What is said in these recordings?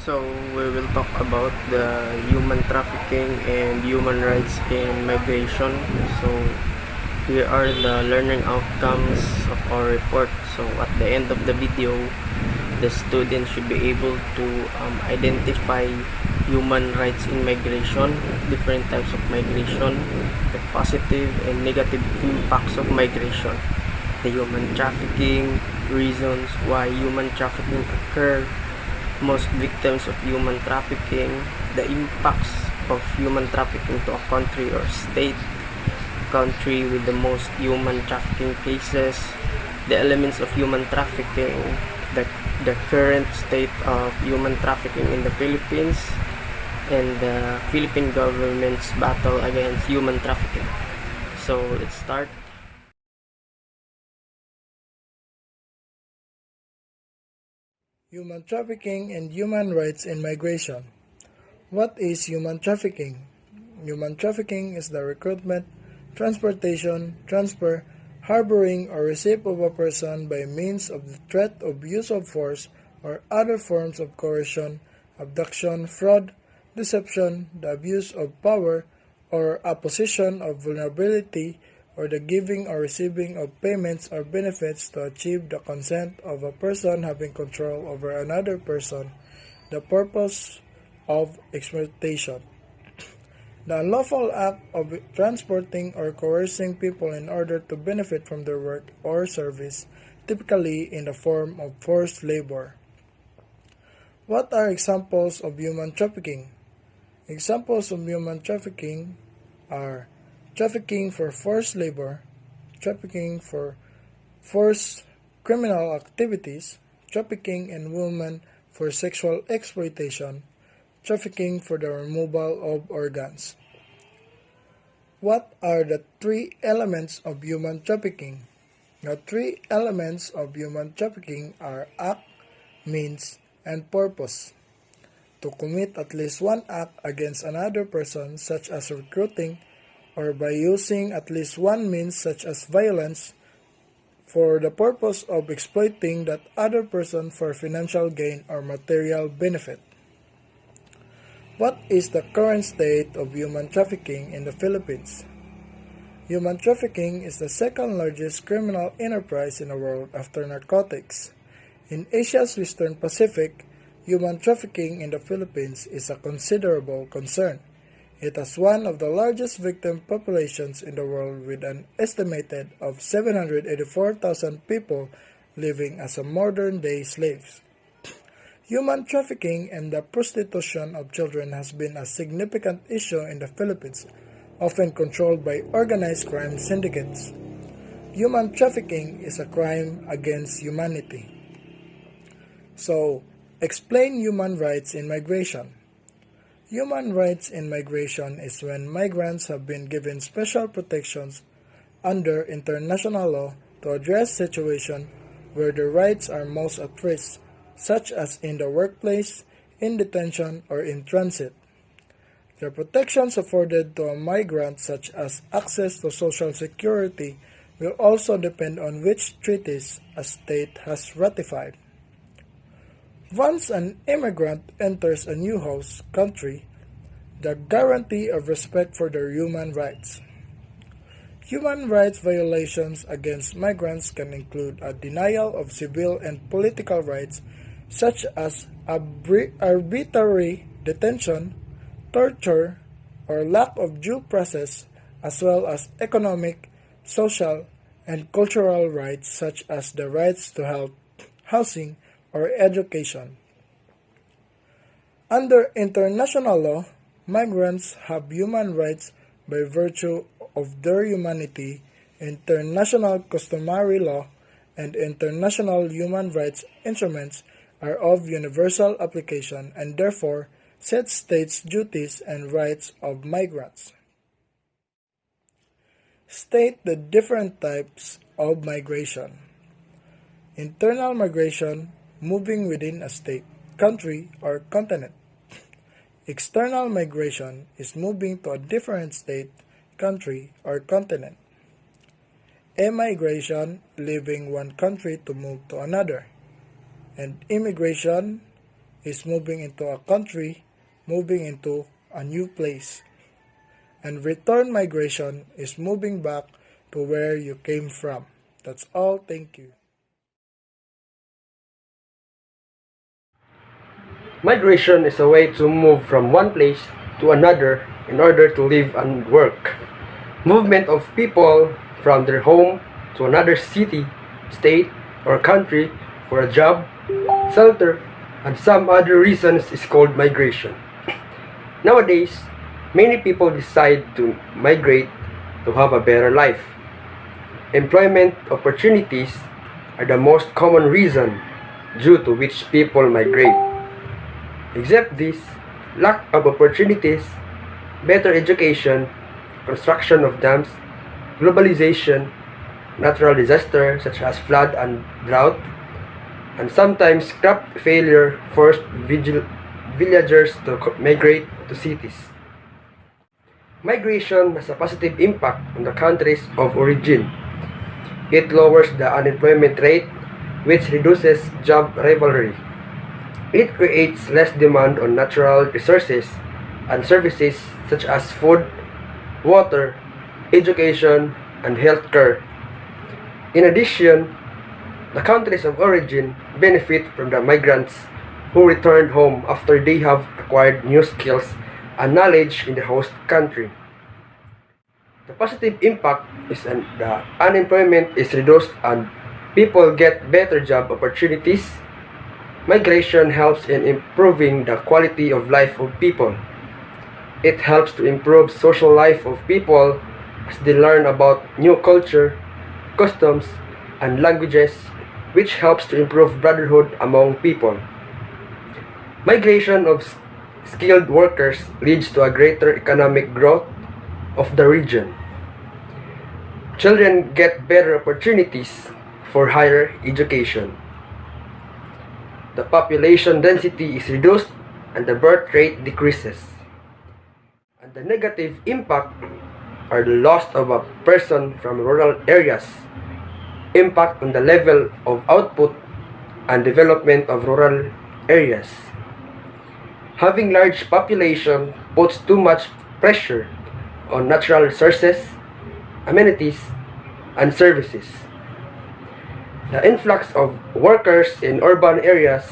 So we will talk about the human trafficking and human rights in migration. So here are the learning outcomes of our report. So at the end of the video, the students should be able to identify human rights in migration, different types of migration, the positive and negative impacts of migration, the human trafficking, reasons why human trafficking occur, most victims of human trafficking, the impacts of human trafficking to a country or state, country with the most human trafficking cases, the elements of human trafficking, the current state of human trafficking in the Philippines, and the Philippine government's battle against human trafficking. So let's start. Human trafficking and human rights in migration. What is human trafficking? Human trafficking is the recruitment, transportation, transfer, harboring, or receipt of a person by means of the threat of use of force or other forms of coercion, abduction, fraud, deception, the abuse of power, or opposition of vulnerability, or the giving or receiving of payments or benefits to achieve the consent of a person having control over another person, the purpose of exploitation. The unlawful act of transporting or coercing people in order to benefit from their work or service, typically in the form of forced labor. What are examples of human trafficking? Examples of human trafficking are trafficking for forced labor, trafficking for forced criminal activities, trafficking in women for sexual exploitation, trafficking for the removal of organs. What are the three elements of human trafficking? The three elements of human trafficking are act, means, and purpose. To commit at least one act against another person, such as recruiting, or by using at least one means such as violence for the purpose of exploiting that other person for financial gain or material benefit. What is the current state of human trafficking in the Philippines? Human trafficking is the second largest criminal enterprise in the world after narcotics. In Asia's Western Pacific, human trafficking in the Philippines is a considerable concern. It has one of the largest victim populations in the world with an estimated of 784,000 people living as modern-day slaves. Human trafficking and the prostitution of children has been a significant issue in the Philippines, often controlled by organized crime syndicates. Human trafficking is a crime against humanity. So, explain human rights in migration. Human rights in migration is when migrants have been given special protections under international law to address situations where their rights are most at risk, such as in the workplace, in detention, or in transit. The protections afforded to a migrant, such as access to Social Security, will also depend on which treaties a state has ratified. Once an immigrant enters a new host country, the guarantee of respect for their human rights. Human rights violations against migrants can include a denial of civil and political rights, such as arbitrary detention, torture, or lack of due process, as well as economic, social, and cultural rights such as the rights to health, housing, or education. Under international law, migrants have human rights by virtue of their humanity. International customary law and international human rights instruments are of universal application and therefore set states' duties and rights of migrants. State the different types of migration. Internal migration, moving within a state, country, or continent. External migration is moving to a different state, country, or continent. Emigration, leaving one country to move to another. And immigration is moving into a country, moving into a new place. And return migration is moving back to where you came from. That's all. Thank you. Migration is a way to move from one place to another in order to live and work. Movement of people from their home to another city, state, or country for a job, shelter, and some other reasons is called migration. Nowadays, many people decide to migrate to have a better life. Employment opportunities are the most common reason due to which people migrate. Except this, lack of opportunities, better education, construction of dams, globalization, natural disasters such as flood and drought, and sometimes crop failure forced villagers to migrate to cities. Migration has a positive impact on the countries of origin. It lowers the unemployment rate, which reduces job rivalry. It creates less demand on natural resources and services such as food, water, education, and healthcare. In addition, the countries of origin benefit from the migrants who returned home after they have acquired new skills and knowledge in the host country. The positive impact is the unemployment is reduced and people get better job opportunities. Migration helps in improving the quality of life of people. It helps to improve social life of people as they learn about new culture, customs, and languages, which helps to improve brotherhood among people. Migration of skilled workers leads to a greater economic growth of the region. Children get better opportunities for higher education. The population density is reduced and the birth rate decreases. And the negative impact are the loss of a person from rural areas, impact on the level of output and development of rural areas. Having large population puts too much pressure on natural resources, amenities, and services. The influx of workers in urban areas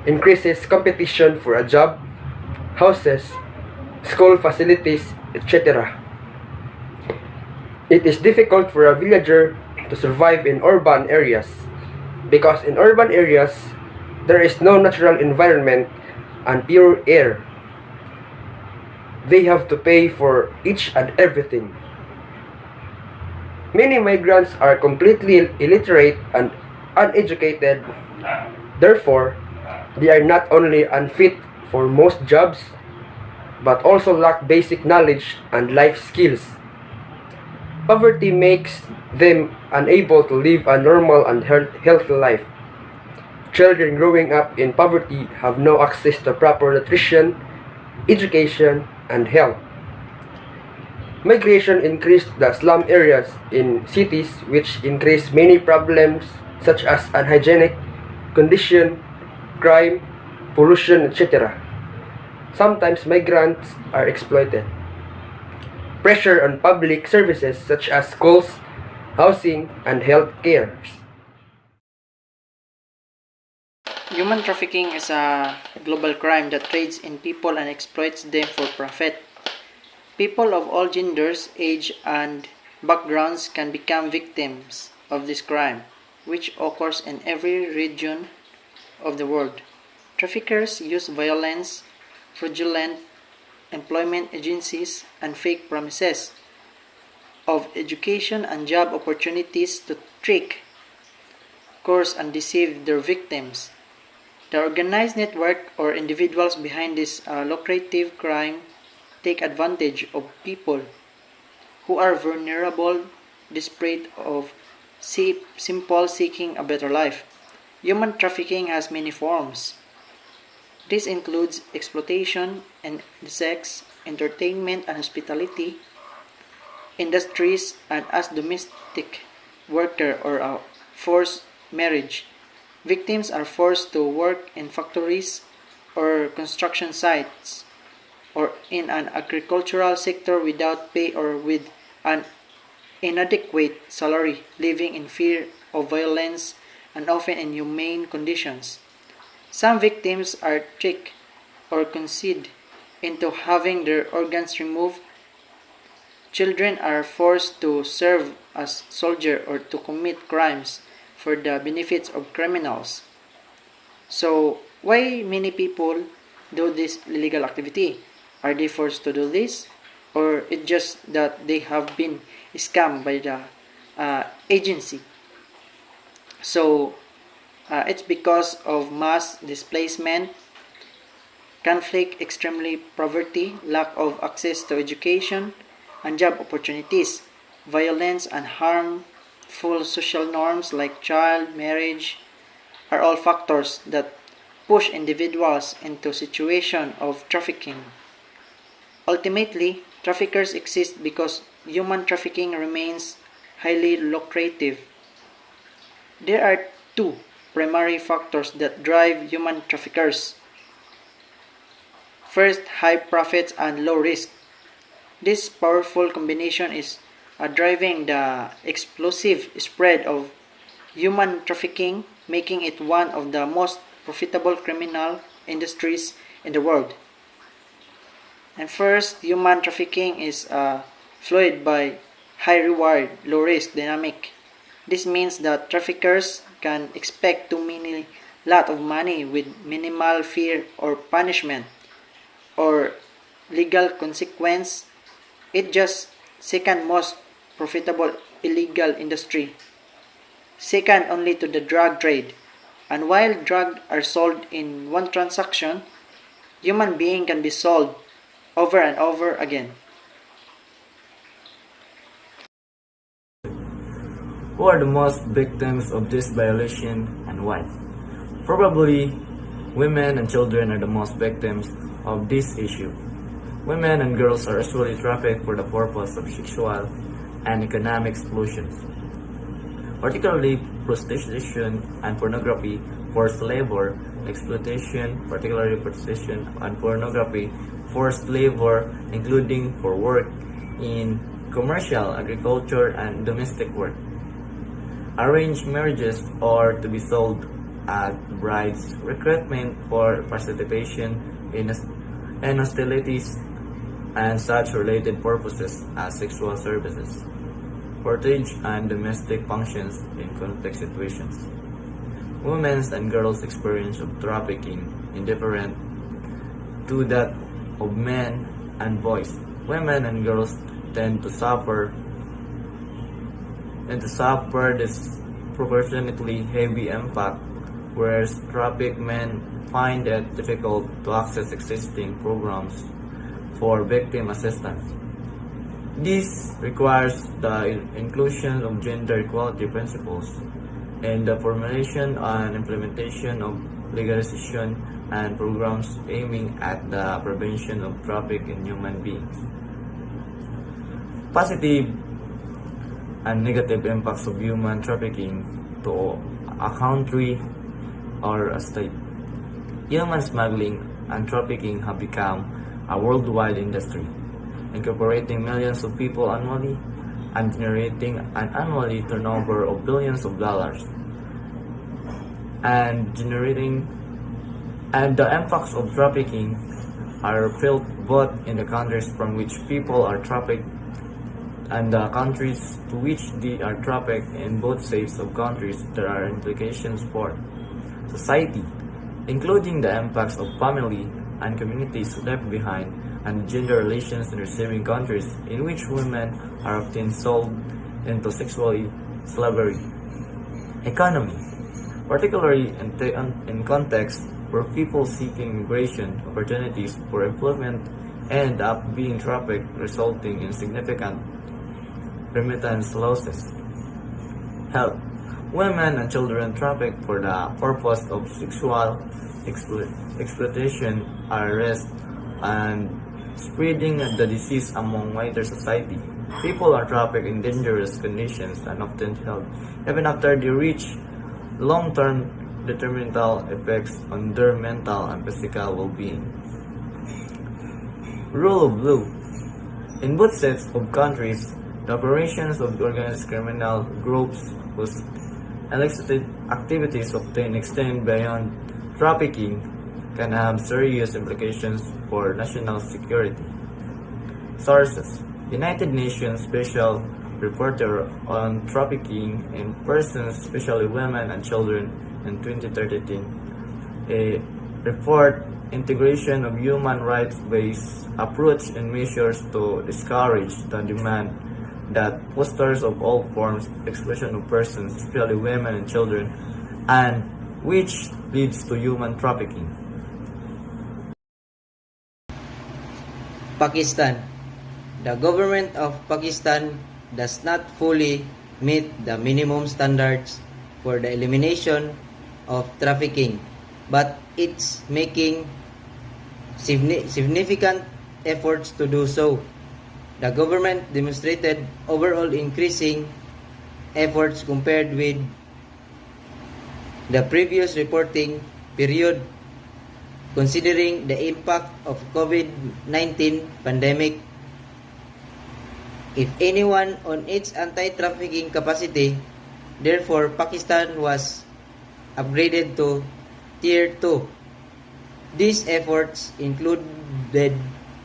increases competition for a job, houses, school facilities, etc. It is difficult for a villager to survive in urban areas because in urban areas there is no natural environment and pure air. They have to pay for each and everything. Many migrants are completely illiterate and uneducated. Therefore, they are not only unfit for most jobs, but also lack basic knowledge and life skills. Poverty makes them unable to live a normal and healthy life. Children growing up in poverty have no access to proper nutrition, education, and health. Migration increased the slum areas in cities, which increased many problems such as unhygienic condition, crime, pollution, etc. Sometimes migrants are exploited. Pressure on public services such as schools, housing, and health care. Human trafficking is a global crime that trades in people and exploits them for profit. People of all genders, age, and backgrounds can become victims of this crime, which occurs in every region of the world. Traffickers use violence, fraudulent employment agencies, and fake promises of education and job opportunities to trick, coerce, and deceive their victims. The organized network or individuals behind this lucrative crime take advantage of people who are vulnerable, desperate of simple seeking a better life. Human trafficking has many forms. This includes exploitation and sex, entertainment and hospitality, industries, and as domestic worker or a forced marriage. Victims are forced to work in factories, or construction sites, or in an agricultural sector without pay or with an inadequate salary, living in fear of violence and often in inhumane conditions. Some victims are tricked or concede into having their organs removed. Children are forced to serve as soldiers or to commit crimes for the benefits of criminals. So, why many people do this illegal activity? Are they forced to do this? Or it's just that they have been scammed by the agency? So, it's because of mass displacement, conflict, extremely poverty, lack of access to education and job opportunities, violence and harmful social norms like child marriage are all factors that push individuals into situation of trafficking. Ultimately, traffickers exist because human trafficking remains highly lucrative. There are two primary factors that drive human traffickers. First, high profits and low risk. This powerful combination is driving the explosive spread of human trafficking, making it one of the most profitable criminal industries in the world. And first, human trafficking is fluid by high reward, low risk dynamic. This means that traffickers can expect too many lot of money with minimal fear or punishment or legal consequence. It just second most profitable illegal industry, second only to the drug trade. And while drugs are sold in one transaction, human being can be sold over and over again. Who are the most victims of this violation and why? Probably women and children are the most victims of this issue. Women and girls are usually trafficked for the purpose of sexual and economic explosions, particularly prostitution and pornography, forced labor, exploitation, particularly prostitution and pornography, forced labor, including for work in commercial, agriculture, and domestic work. Arranged marriages are to be sold at brides' recruitment for participation in hostilities and such related purposes as sexual services, portage, and domestic functions in conflict situations. Women's and girls' experience of trafficking is different to that of men and boys. Women and girls tend to suffer disproportionately heavy impact, whereas trafficked men find it difficult to access existing programs for victim assistance. This requires the inclusion of gender equality principles in the formulation and implementation of legalization and programs aiming at the prevention of trafficking in human beings. Positive and negative impacts of human trafficking to a country or a state. Human smuggling and trafficking have become a worldwide industry, incorporating millions of people annually and generating an annually turnover of billions of dollars. And the impacts of trafficking are felt both in the countries from which people are trafficked and the countries to which they are trafficked. In both sets of countries, there are implications for society, including the impacts of family and communities left behind, and gender relations in receiving countries in which women are often sold into sexually slavery. Economy, particularly in contexts where people seeking immigration opportunities for employment end up being trafficked, resulting in significant remittance losses. Health, women and children trafficked for the purpose of sexual exploitation are at risk and spreading the disease among wider society. People are trafficked in dangerous conditions and often held even after they reach long-term detrimental effects on their mental and physical well-being. Rule of law. In both sets of countries, the operations of organized criminal groups whose illicit activities often extend beyond trafficking can have serious implications for national security. Sources: United Nations Special Reporter on Trafficking in Persons, especially women and children, in 2013. A report, Integration of Human Rights-Based Approach and Measures to Discourage the Demand that Fosters of All Forms Exploitation of Persons, especially women and children, and which leads to human trafficking. Pakistan. The government of Pakistan does not fully meet the minimum standards for the elimination of trafficking, but it's making significant efforts to do so. The government demonstrated overall increasing efforts compared with the previous reporting period, considering the impact of COVID-19 pandemic. If anyone on its anti-trafficking capacity, therefore Pakistan was upgraded to Tier 2. These efforts included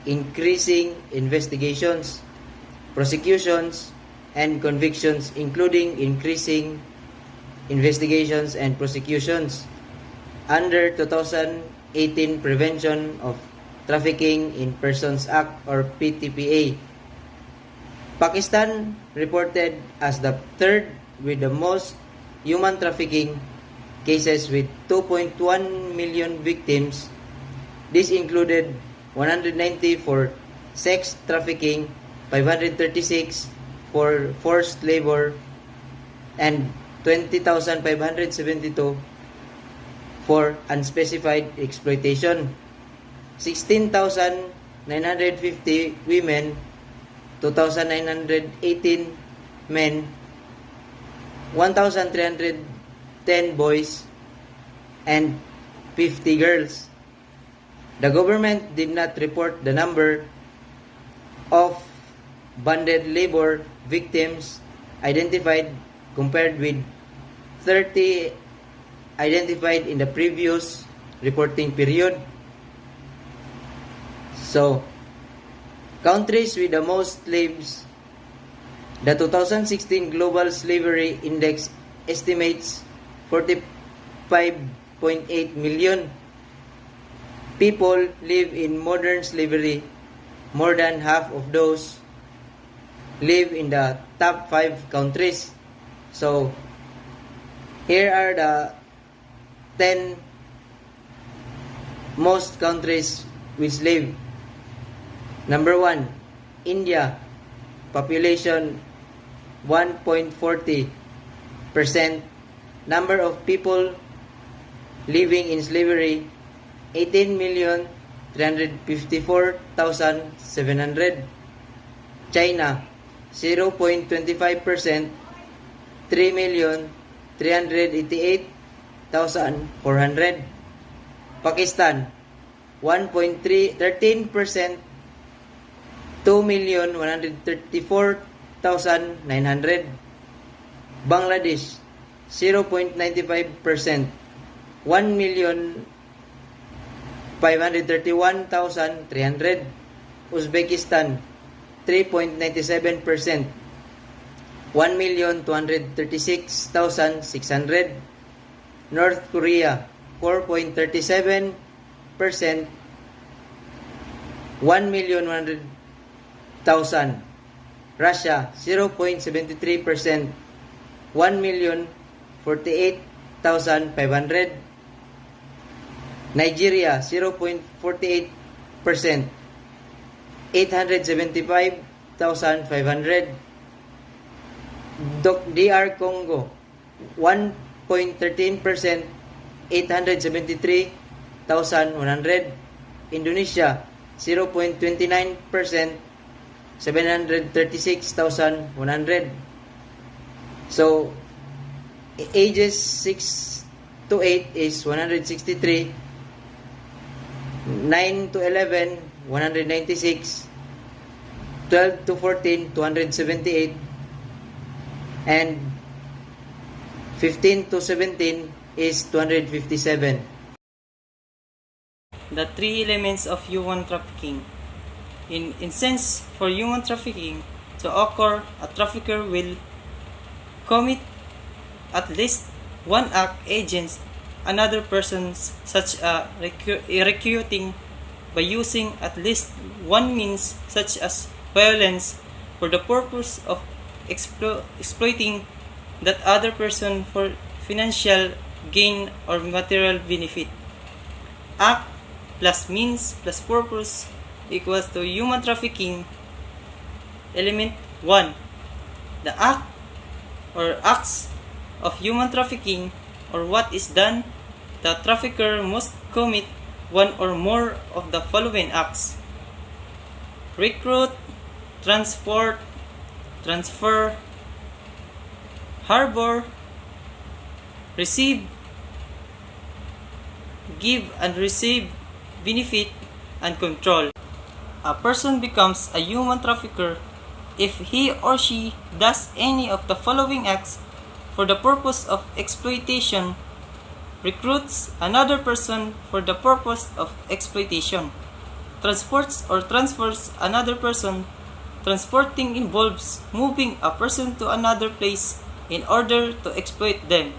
increasing investigations, prosecutions, and convictions, including increasing investigations and prosecutions under 2018 Prevention of Trafficking in Persons Act or PTPA. Pakistan reported as the third with the most human trafficking cases with 2.1 million victims. This included 190 for sex trafficking, 536 for forced labor, and 20,572 for unspecified exploitation. 16,950 women, 2,918 men, 1,310 boys, and 50 girls. The government did not report the number of bonded labor victims identified compared with 30 identified in the previous reporting period. So, countries with the most slaves, the 2016 Global Slavery Index estimates 45.8 million people live in modern slavery. More than half of those live in the top 5 countries. So, here are the 10 most countries with slave. Number 1, India, population 1.40%. Number of people living in slavery 18,354,700. China, 0.25%, 3,388,400. Pakistan, 1.13%, 2,134,900. Bangladesh, 0.95%, 1,531,300. Uzbekistan, 3.97%, 1,236,600. North Korea, 4.37%, 1,100,000. Russia, 0.73%, 1,048,500. Nigeria, 0.48%, 875,500. DR Congo, 1.13%, 873,100. Indonesia, 0.29%, 736,100. So, ages 6 to 8 is 163. 9 to 11, 196. 12 to 14, 278. And 15 to 17 is 257. The three elements of human trafficking. In sense, for human trafficking to occur, a trafficker will commit at least one act against another person, such as recruiting, by using at least one means, such as violence, for the purpose of exploiting that other person for financial gain or material benefit. Act plus means plus purpose equals to human trafficking. Element 1. The act or acts of human trafficking, or what is done. The trafficker must commit one or more of the following acts: recruit, transport, transfer, harbor, receive, give and receive benefit, and control. A person becomes a human trafficker if he or she does any of the following acts for the purpose of exploitation: recruits another person for the purpose of exploitation, transports or transfers another person. Transporting involves moving a person to another place in order to exploit them.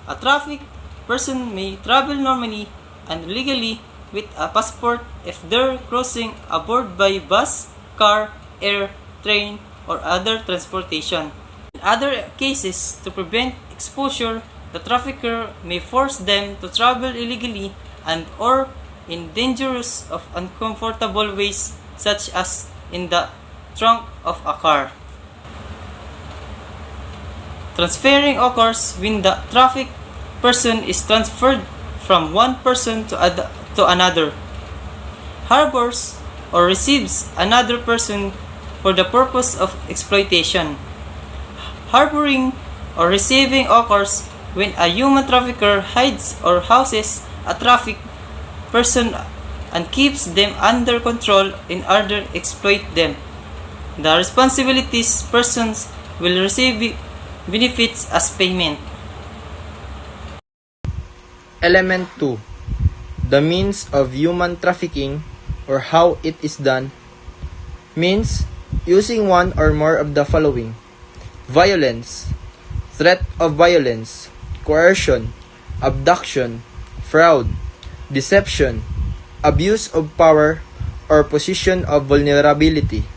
A trafficked person may travel normally and legally with a passport if they're crossing aboard by bus, car, air, train, or other transportation. In other cases, to prevent exposure, the trafficker may force them to travel illegally and or in dangerous or uncomfortable ways, such as in the trunk of a car. Transferring occurs when the trafficked person is transferred from one person to another. Harbors or receives another person for the purpose of exploitation. Harboring or receiving occurs when a human trafficker hides or houses a trafficked person and keeps them under control in order to exploit them. The responsibilities persons will receive benefits as payment. Element 2. The means of human trafficking, or how it is done. Means: using one or more of the following: violence, threat of violence, coercion, abduction, fraud, deception, abuse of power, or position of vulnerability.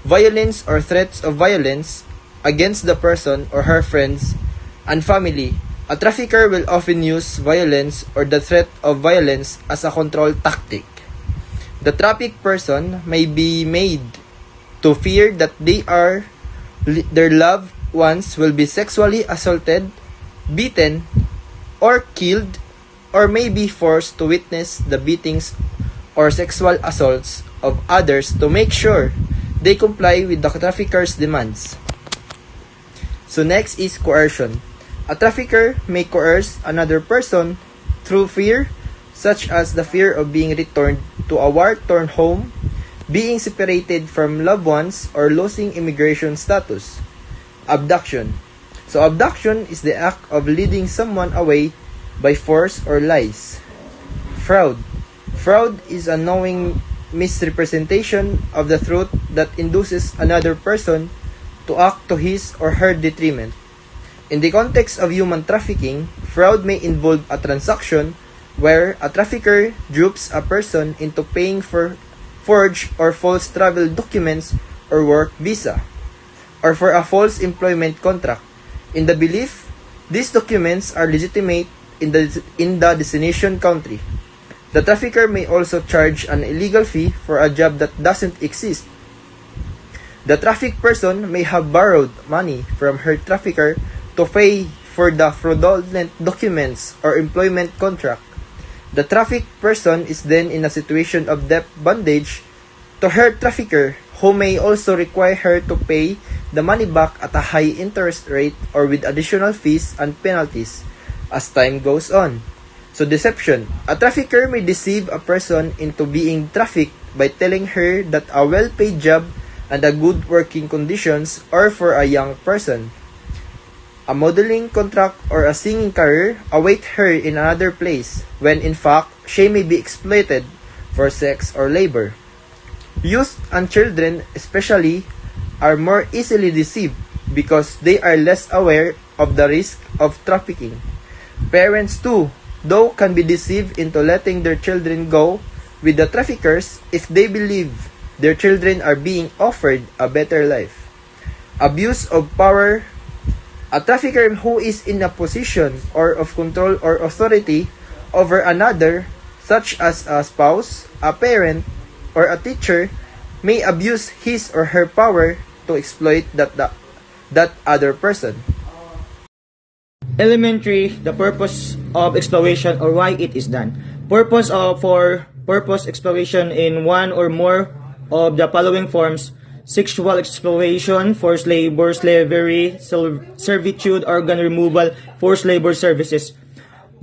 Violence or threats of violence against the person or her friends and family. A trafficker will often use violence or the threat of violence as a control tactic. The trafficked person may be made to fear that their loved ones will be sexually assaulted, beaten, or killed, or may be forced to witness the beatings or sexual assaults of others to make sure they comply with the trafficker's demands. So next is coercion. A trafficker may coerce another person through fear, such as the fear of being returned to a war-torn home, being separated from loved ones, or losing immigration status. Abduction. So abduction is the act of leading someone away by force or lies. Fraud. Fraud is a knowing misrepresentation of the truth that induces another person to act to his or her detriment. In the context of human trafficking, fraud may involve a transaction where a trafficker dupes a person into paying for forged or false travel documents or work visa, or for a false employment contract, in the belief these documents are legitimate in the destination country. The trafficker may also charge an illegal fee for a job that doesn't exist. The trafficked person may have borrowed money from her trafficker to pay for the fraudulent documents or employment contract. The trafficked person is then in a situation of debt bondage to her trafficker, who may also require her to pay the money back at a high interest rate or with additional fees and penalties. as time goes on. So deception. A trafficker may deceive a person into being trafficked by telling her that a well-paid job and a good working conditions are for a young person. A modeling contract or a singing career await her in another place, when in fact, she may be exploited for sex or labor. Youth and children especially are more easily deceived because they are less aware of the risk of trafficking. Parents too, though, can be deceived into letting their children go with the traffickers if they believe their children are being offered a better life. Abuse of power. A trafficker who is in a position or of control or authority over another, such as a spouse, a parent, or a teacher, may abuse his or her power to exploit that other person. Elementary, the purpose of exploration or why it is done. Purpose of for purpose exploration in one or more of the following forms: sexual exploitation, forced labor, slavery, servitude, organ removal, forced labor services.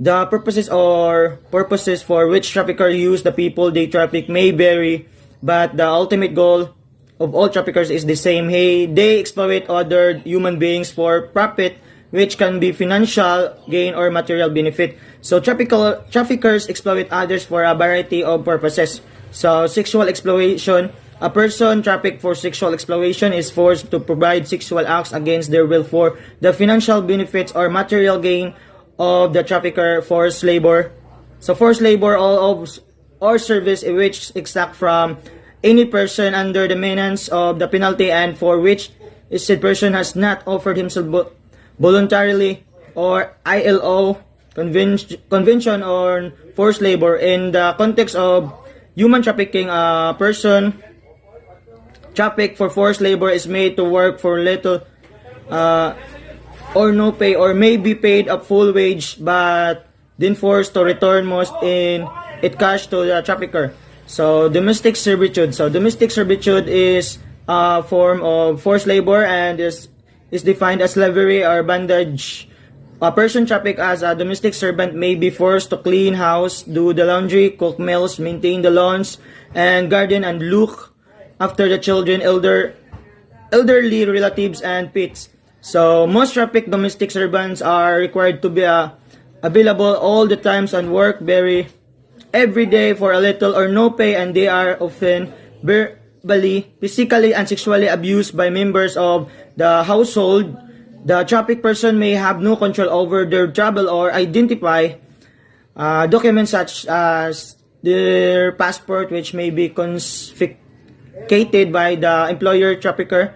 The purposes or purposes for which traffickers use the people they traffic may vary, but the ultimate goal of all traffickers is the same. They exploit other human beings for profit, which can be financial gain or material benefit. So traffickers exploit others for a variety of purposes. So sexual exploitation, a person trafficked for sexual exploitation is forced to provide sexual acts against their will for the financial benefits or material gain of the trafficker. Forced labor. So forced labor, all of or service which exact from any person under the menace of the penalty and for which said person has not offered himself voluntarily, or ILO convention on forced labor. In the context of human trafficking, a person trafficked for forced labor is made to work for little or no pay, or may be paid a full wage but then forced to return most in it cash to the trafficker. So domestic servitude. So domestic servitude is a form of forced labor and is defined as slavery or bondage. A person trafficked as a domestic servant may be forced to clean house, do the laundry, cook meals, maintain the lawns, and garden, and look after the children, elderly relatives, and pets. So most trafficked domestic servants are required to be available all the times and work every day for a little or no pay, and they are often verbally, physically, and sexually abused by members of the household. The trafficked person may have no control over their travel or identify documents such as their passport, which may be confiscated by the employer trafficker,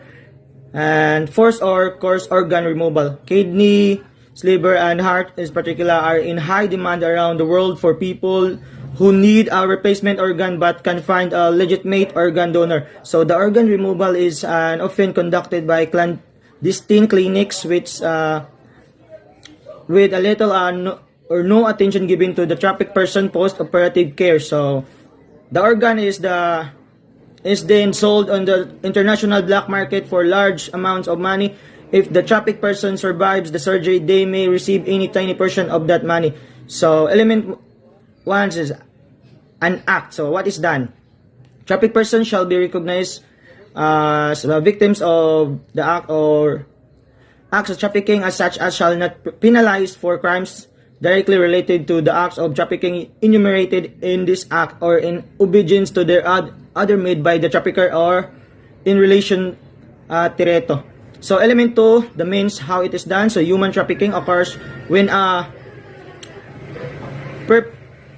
and forced or coerced organ removal. Kidney, liver, and heart in particular are in high demand around the world for people who need a replacement organ but can find a legitimate organ donor. So the organ removal is often conducted by clandestine clinics with a little or no attention given to the trafficked person post-operative care. So the organ is then sold on the international black market for large amounts of money. If the trafficked person survives the surgery, they may receive any tiny portion of that money. So element 1 is an act. So what is done? Trafficked persons shall be recognized as victims of the act or acts of trafficking as such as shall not penalized for crimes directly related to the acts of trafficking enumerated in this act or in obedience to their other made by the trafficker or in relation tereto. So element 2, the means how it is done. So human trafficking occurs when a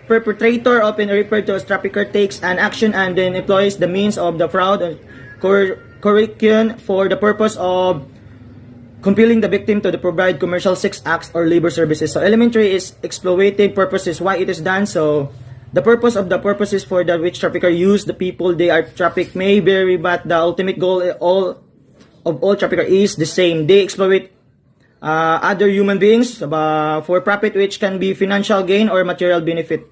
perpetrator, often referred to as trafficker, takes an action and then employs the means of the fraud and coercion for the purpose of compelling the victim to provide commercial sex acts or labor services. So elementary is exploitative purposes, why it is done. So the purpose of the purposes for the which trafficker use the people they are trafficked may vary, but the ultimate goal of all trafficker is the same. They exploit other human beings for profit, which can be financial gain or material benefit.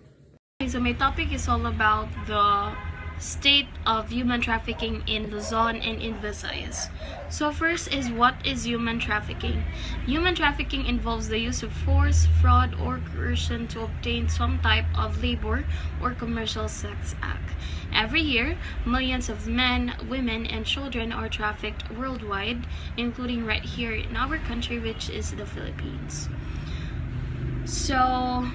So my topic is all about the state of human trafficking in Luzon and in Visayas. So first is, what is human trafficking? Human trafficking involves the use of force, fraud, or coercion to obtain some type of labor or commercial sex act. Every year, millions of men, women, and children are trafficked worldwide, including right here in our country, which is the Philippines. So,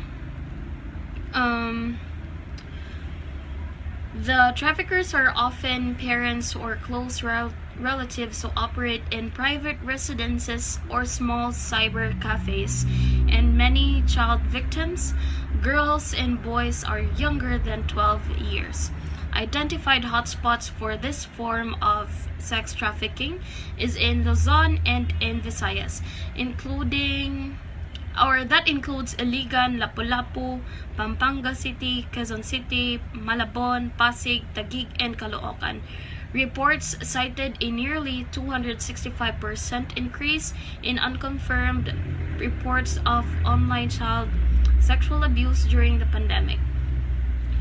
the traffickers are often parents or close relatives who operate in private residences or small cyber cafes, and many child victims, girls and boys, are younger than 12 years. Identified hotspots for this form of sex trafficking is in Luzon and in Visayas, that includes Iligan, Lapu-Lapu, Pampanga City, Quezon City, Malabon, Pasig, Taguig, and Caloocan. Reports cited a nearly 265% increase in unconfirmed reports of online child sexual abuse during the pandemic.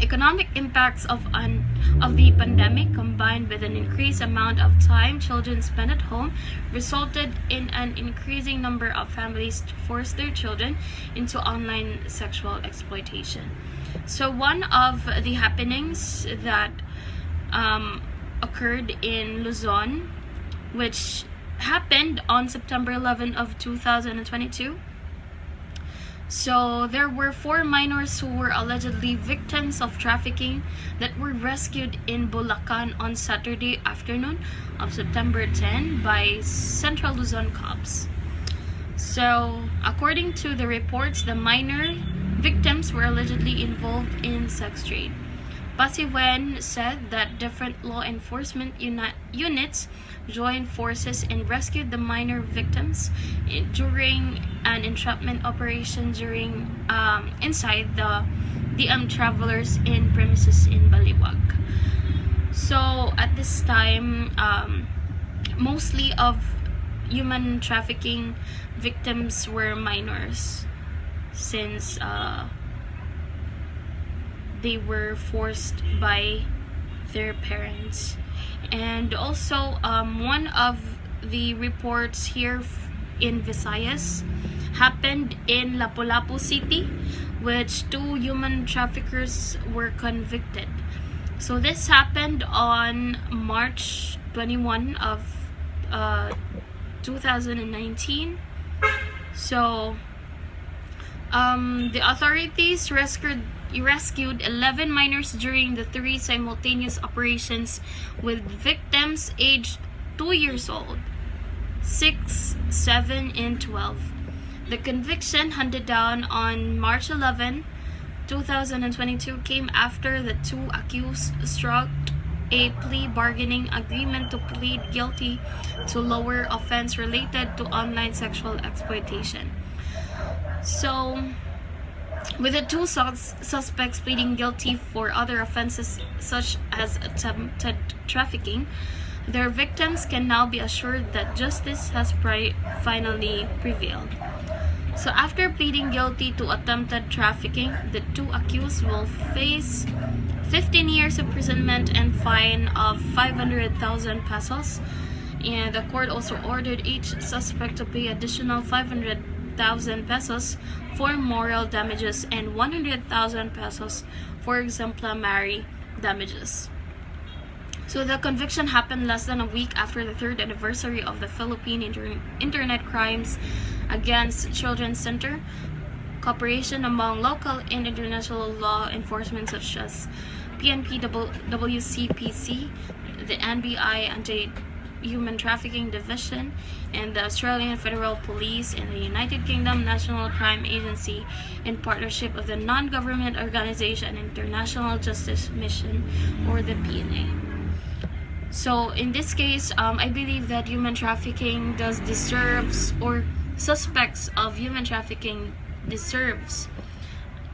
Economic impacts of the pandemic, combined with an increased amount of time children spend at home, resulted in an increasing number of families to force their children into online sexual exploitation. So one of the happenings that occurred in Luzon, which happened on September 11 of 2022. So there were 4 minors who were allegedly victims of trafficking that were rescued in Bulacan on Saturday afternoon of September 10 by Central Luzon cops. So according to the reports, the minor victims were allegedly involved in sex trade. Pasiwen said that different law enforcement units joined forces and rescued the minor victims during an entrapment operation inside the DM Travelers Inn premises in Baliwag. So at this time, mostly of human trafficking victims were minors, since they were forced by their parents. And also, one of the reports here in Visayas happened in Lapu-Lapu City, which 2 human traffickers were convicted. So this happened on March 21 of 2019. So the authorities rescued 11 minors during the 3 simultaneous operations, with victims aged 2 years old, 6, 7, and 12. The conviction handed down on March 11, 2022 came after the 2 accused struck a plea bargaining agreement to plead guilty to lower offense related to online sexual exploitation. So, with the 2 suspects pleading guilty for other offenses such as attempted trafficking, their victims can now be assured that justice has finally prevailed. So after pleading guilty to attempted trafficking, the 2 accused will face 15 years imprisonment and fine of 500,000 pesos. And the court also ordered each suspect to pay additional 500,000 pesos for moral damages and 100,000 pesos for exemplary damages. So the conviction happened less than a week after the 3rd anniversary of the Philippine Internet Crimes Against Children Center cooperation among local and international law enforcement such as PNP, WCPC, the NBI Anti-Human Trafficking Division, and the Australian Federal Police, and the United Kingdom National Crime Agency, in partnership of the non-government organization International Justice Mission, or the PNA. So in this case, I believe that human trafficking deserves, or suspects of human trafficking deserves,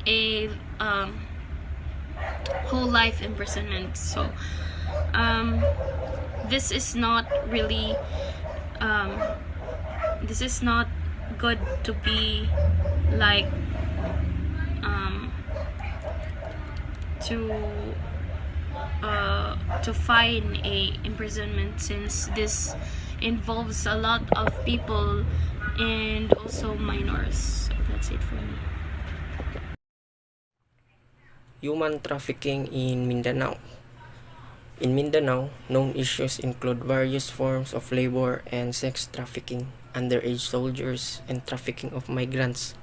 a whole life imprisonment. So this is not really this is not good to be like to to fine a imprisonment, since this involves a lot of people and also minors. So that's it for me. Human trafficking in Mindanao. In Mindanao, known issues include various forms of labor and sex trafficking, underage soldiers, and trafficking of migrants.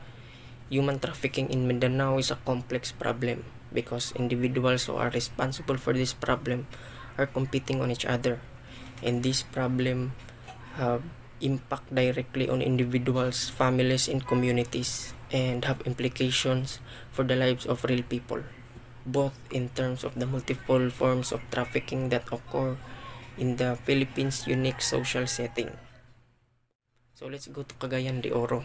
Human trafficking in Mindanao is a complex problem because individuals who are responsible for this problem are competing on each other, and this problem have impact directly on individuals, families, and communities, and have implications for the lives of real people, both in terms of the multiple forms of trafficking that occur in the Philippines' unique social setting. So let's go to Cagayan de Oro.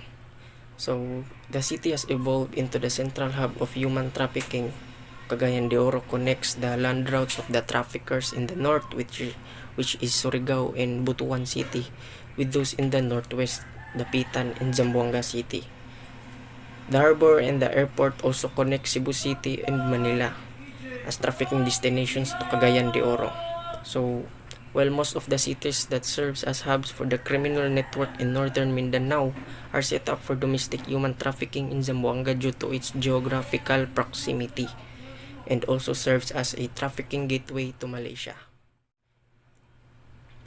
So the city has evolved into the central hub of human trafficking. Cagayan de Oro connects the land routes of the traffickers in the north, which is Surigao and Butuan City, with those in the northwest, Dapitan and Zamboanga City. The harbor and the airport also connect Cebu City and Manila as trafficking destinations to Cagayan de Oro. So, while most of the cities that serves as hubs for the criminal network in northern Mindanao are set up for domestic human trafficking in Zamboanga due to its geographical proximity, and also serves as a trafficking gateway to Malaysia.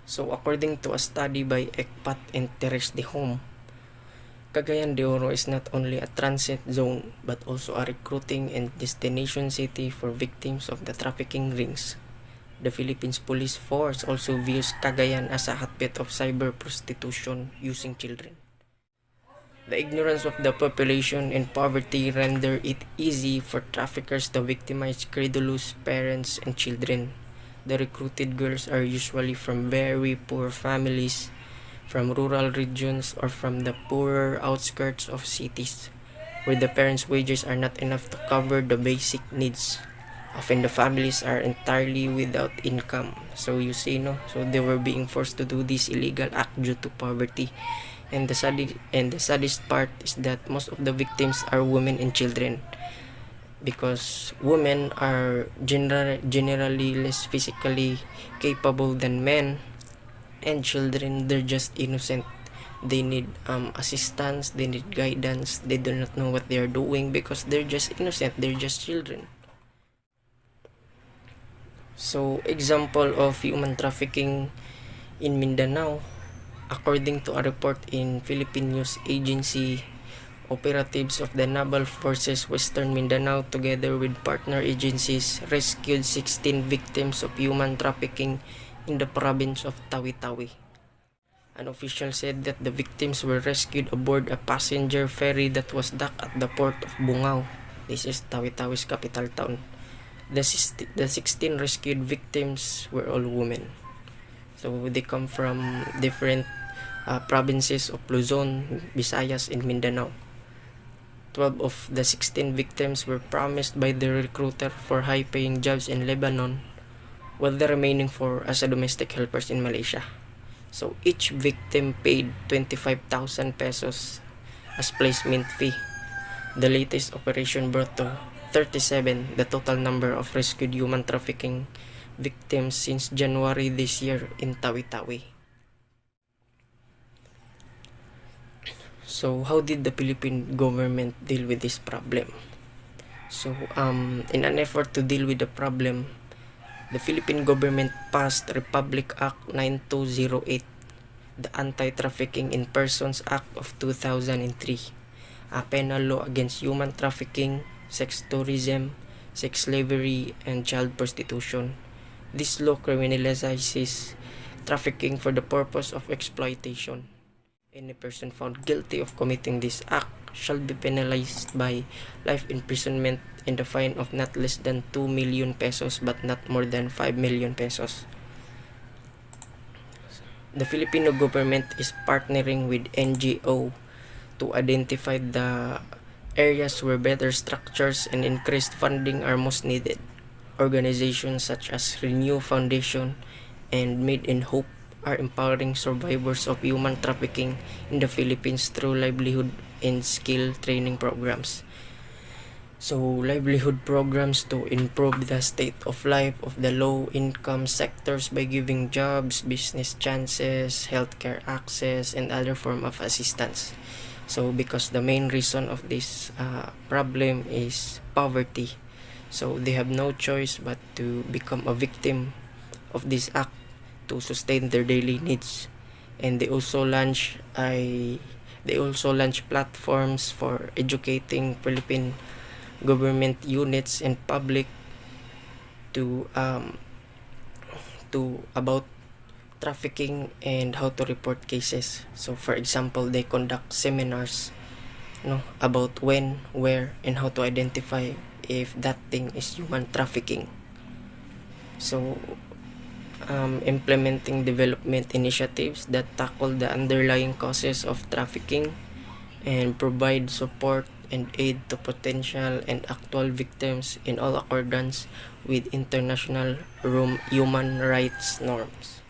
So, according to a study by Ekpat and Teres de Home, Cagayan de Oro is not only a transit zone but also a recruiting and destination city for victims of the trafficking rings. The Philippines Police Force also views Cagayan as a hotbed of cyber prostitution using children. The ignorance of the population and poverty render it easy for traffickers to victimize credulous parents and children. The recruited girls are usually from very poor families, from rural regions, or from the poorer outskirts of cities, where the parents' wages are not enough to cover the basic needs. Often the families are entirely without income. So you see, no? So they were being forced to do this illegal act due to poverty. And the saddest part is that most of the victims are women and children, because women are generally less physically capable than men, and children, they're just innocent. They need assistance, they need guidance, they do not know what they are doing because they're just innocent, they're just children. So, example of human trafficking in Mindanao, according to a report in Philippine News Agency, operatives of the Naval Forces Western Mindanao together with partner agencies rescued 16 victims of human trafficking in the province of Tawi-Tawi. An official said that the victims were rescued aboard a passenger ferry that was docked at the port of Bungao. This is Tawi-Tawi's capital town. The 16 rescued victims were all women. So they come from different provinces of Luzon, Visayas, and Mindanao. 12 of the 16 victims were promised by the recruiter for high-paying jobs in Lebanon, while the remaining 4 as a domestic helpers in Malaysia. So each victim paid 25,000 pesos as placement fee. The latest operation brought to 37 the total number of rescued human trafficking victims since January this year in Tawi-Tawi. So how did the Philippine government deal with this problem? So in an effort to deal with the problem, the Philippine government passed Republic Act 9208, the Anti-Trafficking in Persons Act of 2003, a penal law against human trafficking, sex tourism, sex slavery, and child prostitution. This law criminalizes trafficking for the purpose of exploitation. Any person found guilty of committing this act shall be penalized by life imprisonment and a fine of not less than 2 million pesos but not more than 5 million pesos. The Filipino government is partnering with NGO to identify the areas where better structures and increased funding are most needed. Organizations such as Renew Foundation and Made in Hope are empowering survivors of human trafficking in the Philippines through livelihood and skill training programs. So livelihood programs to improve the state of life of the low-income sectors by giving jobs, business chances, healthcare access, and other form of assistance. So because the main reason of this problem is poverty. So they have no choice but to become a victim of this act to sustain their daily needs. And they also launch platforms for educating Philippine government units and public to about trafficking and how to report cases. So for example, they conduct seminars about when, where, and how to identify if that thing is human trafficking. So implementing development initiatives that tackle the underlying causes of trafficking and provide support and aid to potential and actual victims in all accordance with international human rights norms.